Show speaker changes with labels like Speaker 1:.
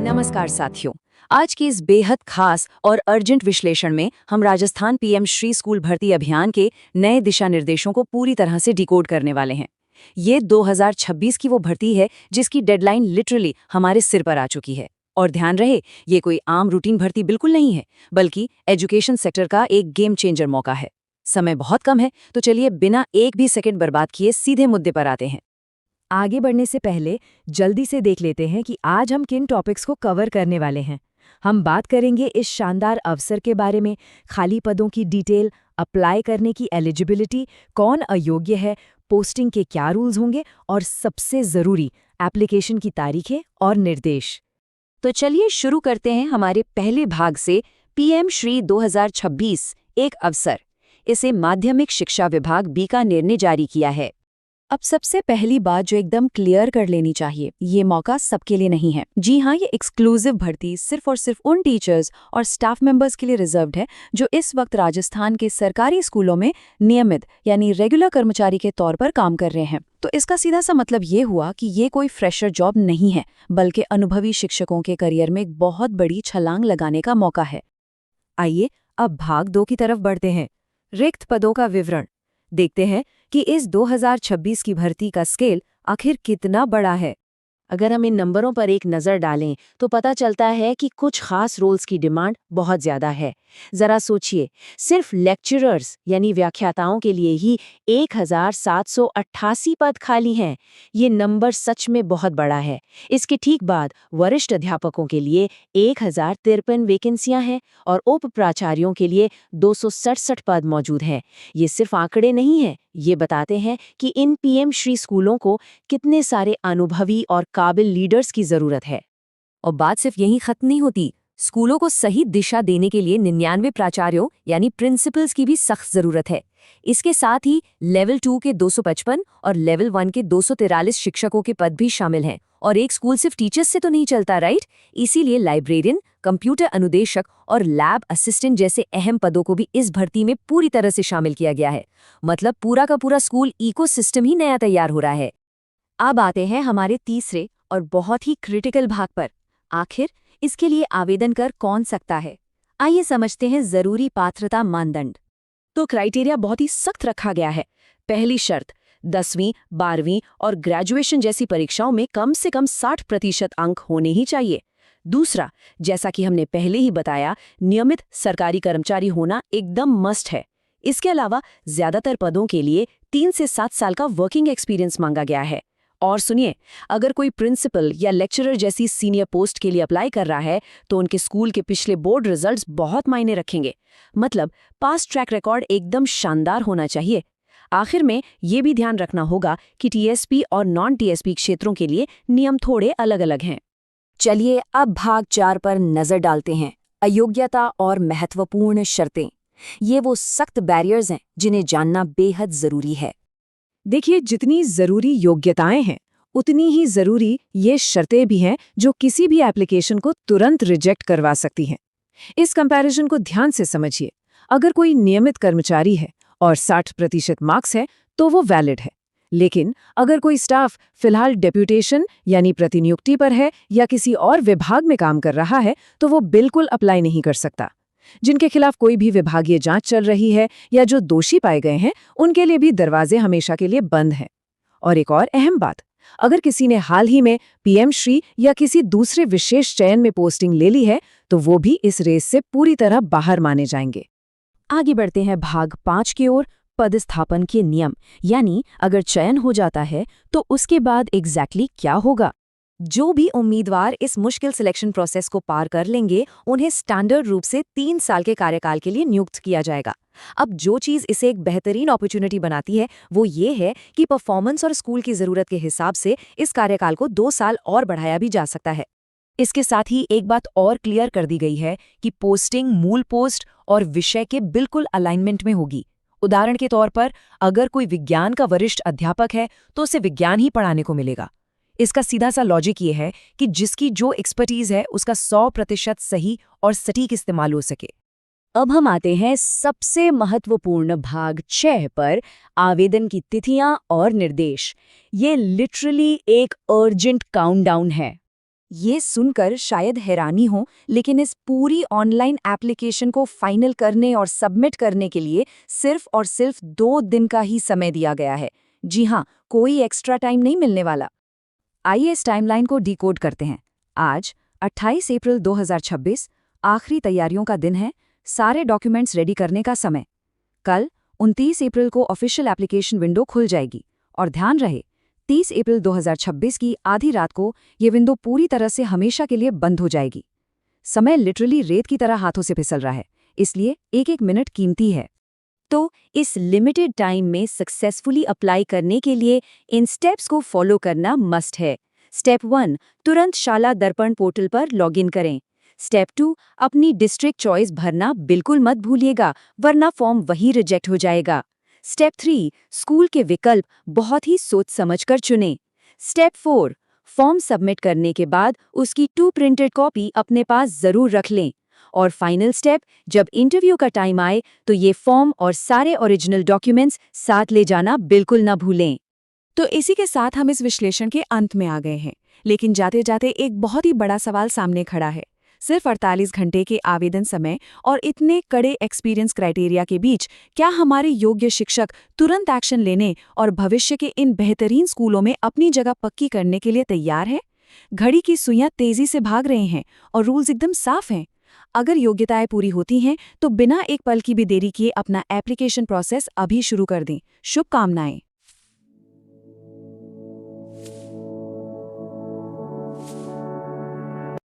Speaker 1: नमस्कार साथियों। आज की इस बेहद खास और अर्जेंट विश्लेषण में हम राजस्थान पीएम श्री स्कूल भर्ती अभियान के नए दिशा निर्देशों को पूरी तरह से डिकोड करने वाले हैं। ये 2026 की वो भर्ती है जिसकी डेडलाइन लिटरली हमारे सिर पर आ चुकी है। और ध्यान रहे, ये कोई आम रूटीन भर्ती बिल्कुल नहीं है, बल्कि एजुकेशन सेक्टर का एक गेम चेंजर मौका है। समय बहुत कम है, तो चलिए बिना एक भी सेकंड बर्बाद किए सीधे मुद्दे पर आते हैं।
Speaker 2: आगे बढ़ने से पहले जल्दी से देख लेते हैं कि आज हम किन टॉपिक्स को कवर करने वाले हैं। हम बात करेंगे इस शानदार अवसर के बारे में, खाली पदों की डिटेल, अप्लाई करने की एलिजिबिलिटी, कौन अयोग्य है, पोस्टिंग के क्या रूल्स होंगे और सबसे ज़रूरी एप्लीकेशन की तारीखें और निर्देश।
Speaker 1: तो चलिए शुरू करते हैं हमारे पहले भाग से। पीएम श्री 2026 एक अवसर, इसे माध्यमिक शिक्षा विभाग बीकानेर ने जारी किया है।
Speaker 2: अब सबसे पहली बात जो एकदम क्लियर कर लेनी चाहिए, ये मौका सबके लिए नहीं है। जी हाँ, ये एक्सक्लूसिव भर्ती सिर्फ और सिर्फ उन टीचर्स और स्टाफ मेंबर्स के लिए रिजर्व्ड है जो इस वक्त राजस्थान के सरकारी स्कूलों में नियमित यानी रेगुलर कर्मचारी के तौर पर काम कर रहे हैं। तो इसका सीधा सा मतलब ये हुआ कि ये कोई फ्रेशर जॉब नहीं है, बल्कि अनुभवी शिक्षकों के करियर में एक बहुत बड़ी छलांग लगाने का मौका है। आइए अब भाग 2 की तरफ बढ़ते हैं। रिक्त पदों का विवरण देखते हैं कि इस 2026 की भर्ती का स्केल आखिर कितना बड़ा है।
Speaker 1: अगर हम इन नंबरों पर एक नज़र डालें तो पता चलता है कि कुछ खास रोल्स की डिमांड बहुत ज़्यादा है। ज़रा सोचिए, सिर्फ लेक्चरर्स यानी व्याख्याताओं के लिए ही 1788 पद खाली हैं। ये नंबर सच में बहुत बड़ा है। इसके ठीक बाद वरिष्ठ अध्यापकों के लिए 1053 वैकेंसियां हैं और उप प्राचार्यों के लिए 267 पद मौजूद हैं। ये सिर्फ आंकड़े नहीं हैं, ये बताते हैं कि इन पीएम श्री स्कूलों को कितने सारे अनुभवी और काबिल लीडर्स की जरूरत है।
Speaker 2: और बात सिर्फ यहीं खत्म नहीं होती। स्कूलों को सही दिशा देने के लिए 99 प्राचार्यों यानी प्रिंसिपल्स की भी सख्त जरूरत है। इसके साथ ही लेवल 2 के 255 और लेवल 1 के 243 शिक्षकों के पद भी शामिल हैं। और एक स्कूल सिर्फ टीचर्स से तो नहीं चलता, राइट? इसीलिए लाइब्रेरियन, कंप्यूटर अनुदेशक और लैब असिस्टेंट जैसे अहम पदों को भी इस भर्ती में पूरी तरह से शामिल किया गया है। मतलब पूरा का पूरा स्कूल इकोसिस्टम ही नया तैयार हो रहा है। अब आते हैं हमारे तीसरे और बहुत ही क्रिटिकल भाग पर। आखिर इसके लिए आवेदन कर कौन सकता है? आइए समझते हैं जरूरी पात्रता मानदंड। तो क्राइटेरिया बहुत ही सख्त रखा गया है। पहली शर्त, 10वीं, 12वीं और ग्रेजुएशन जैसी परीक्षाओं में कम से कम 60% अंक होने ही चाहिए। दूसरा, जैसा कि हमने पहले ही बताया, नियमित सरकारी कर्मचारी होना एकदम मस्ट है। इसके अलावा ज्यादातर पदों के लिए 3 से 7 साल का वर्किंग एक्सपीरियंस मांगा गया है। और सुनिए, अगर कोई प्रिंसिपल या लेक्चरर जैसी सीनियर पोस्ट के लिए अप्लाई कर रहा है तो उनके स्कूल के पिछले बोर्ड रिजल्ट्स बहुत मायने रखेंगे। मतलब पास्ट ट्रैक रिकॉर्ड एकदम शानदार होना चाहिए। आखिर में ये भी ध्यान रखना होगा कि टीएसपी और नॉन टीएसपी क्षेत्रों के लिए नियम थोड़े अलग अलग हैं। चलिए अब भाग 4 पर नजर डालते हैं। अयोग्यता और महत्वपूर्ण शर्तें। ये वो सख्त बैरियर्स हैं जिन्हें जानना बेहद जरूरी है। देखिए, जितनी जरूरी योग्यताएं हैं उतनी ही जरूरी ये शर्तें भी हैं जो किसी भी एप्लीकेशन को तुरंत रिजेक्ट करवा सकती हैं। इस कंपैरिजन को ध्यान से समझिए। अगर कोई नियमित कर्मचारी है और 60% मार्क्स है तो वो वैलिड है। लेकिन अगर कोई स्टाफ फिलहाल डेप्यूटेशन यानी प्रतिनियुक्ति पर है या किसी और विभाग में काम कर रहा है तो वो बिल्कुल अप्लाई नहीं कर सकता। जिनके खिलाफ कोई भी विभागीय जांच चल रही है या जो दोषी पाए गए हैं, उनके लिए भी दरवाजे हमेशा के लिए बंद हैं। और एक और अहम बात, अगर किसी ने हाल ही में पीएम श्री या किसी दूसरे विशेष चयन में पोस्टिंग ले ली है तो वो भी इस रेस से पूरी तरह बाहर माने जाएंगे। आगे बढ़ते हैं भाग 5 की ओर। पदस्थापन के नियम, यानी अगर चयन हो जाता है तो उसके बाद एग्जैक्टली क्या होगा। जो भी उम्मीदवार इस मुश्किल सिलेक्शन प्रोसेस को पार कर लेंगे उन्हें स्टैंडर्ड रूप से 3 साल के कार्यकाल के लिए नियुक्त किया जाएगा। अब जो चीज़ इसे एक बेहतरीन अपॉर्चुनिटी बनाती है वो ये है कि परफॉर्मेंस और स्कूल की ज़रूरत के हिसाब से इस कार्यकाल को 2 साल और बढ़ाया भी जा सकता है। इसके साथ ही एक बात और क्लियर कर दी गई है कि पोस्टिंग मूल पोस्ट और विषय के बिल्कुल अलाइनमेंट में होगी। उदाहरण के तौर पर अगर कोई विज्ञान का वरिष्ठ अध्यापक है तो उसे विज्ञान ही पढ़ाने को मिलेगा। इसका सीधा सा लॉजिक ये है कि जिसकी जो एक्सपर्टीज है उसका 100% सही और सटीक इस्तेमाल हो सके। अब हम आते हैं सबसे महत्वपूर्ण भाग 6 पर, आवेदन की तिथियां और निर्देश। ये लिटरली एक अर्जेंट काउंटडाउन है।
Speaker 1: ये सुनकर शायद हैरानी हो, लेकिन इस पूरी ऑनलाइन एप्लीकेशन को फाइनल करने और सबमिट करने के लिए सिर्फ और सिर्फ 2 दिन का ही समय दिया गया है। जी हाँ, कोई एक्स्ट्रा टाइम नहीं मिलने वाला। आइए इस टाइमलाइन को डिकोड करते हैं। आज 28 अप्रैल 2026 आखिरी तैयारियों का दिन है, सारे डॉक्यूमेंट्स रेडी करने का समय। कल 29 अप्रैल को ऑफिशियल एप्लीकेशन विंडो खुल जाएगी और ध्यान रहे 30 अप्रैल 2026 की आधी रात को ये विंडो पूरी तरह से हमेशा के लिए बंद हो जाएगी। समय लिटरली रेत की तरह हाथों से फिसल रहा है, इसलिए एक एक मिनट कीमती है।
Speaker 2: तो इस लिमिटेड टाइम में सक्सेसफुली अप्लाई करने के लिए इन स्टेप्स को फॉलो करना मस्ट है। स्टेप 1, तुरंत शाला दर्पण पोर्टल पर लॉगिन करें। स्टेप 2, अपनी डिस्ट्रिक्ट चॉइस भरना बिल्कुल मत भूलिएगा, वरना फॉर्म वहीं रिजेक्ट हो जाएगा। स्टेप 3, स्कूल के विकल्प बहुत ही सोच समझकर चुनें। स्टेप 4, फॉर्म सबमिट करने के बाद उसकी 2 प्रिंटेड कॉपी अपने पास जरूर रख लें। और फाइनल स्टेप, जब इंटरव्यू का टाइम आए तो ये फॉर्म और सारे ओरिजिनल डॉक्यूमेंट्स साथ ले जाना बिल्कुल ना भूलें।
Speaker 3: तो इसी के साथ हम इस विश्लेषण के अंत में आ गए हैं, लेकिन जाते जाते एक बहुत ही बड़ा सवाल सामने खड़ा है। सिर्फ 48 घंटे के आवेदन समय और इतने कड़े एक्सपीरियंस क्राइटेरिया के बीच क्या हमारे योग्य शिक्षक तुरंत एक्शन लेने और भविष्य के इन बेहतरीन स्कूलों में अपनी जगह पक्की करने के लिए तैयार हैं? घड़ी की सुइयां तेजी से भाग रहे हैं और रूल्स एकदम साफ हैं। अगर योग्यताएं पूरी होती हैं तो बिना एक पल की भी देरी किए अपना एप्लीकेशन प्रोसेस अभी शुरू कर दें। शुभकामनाएं।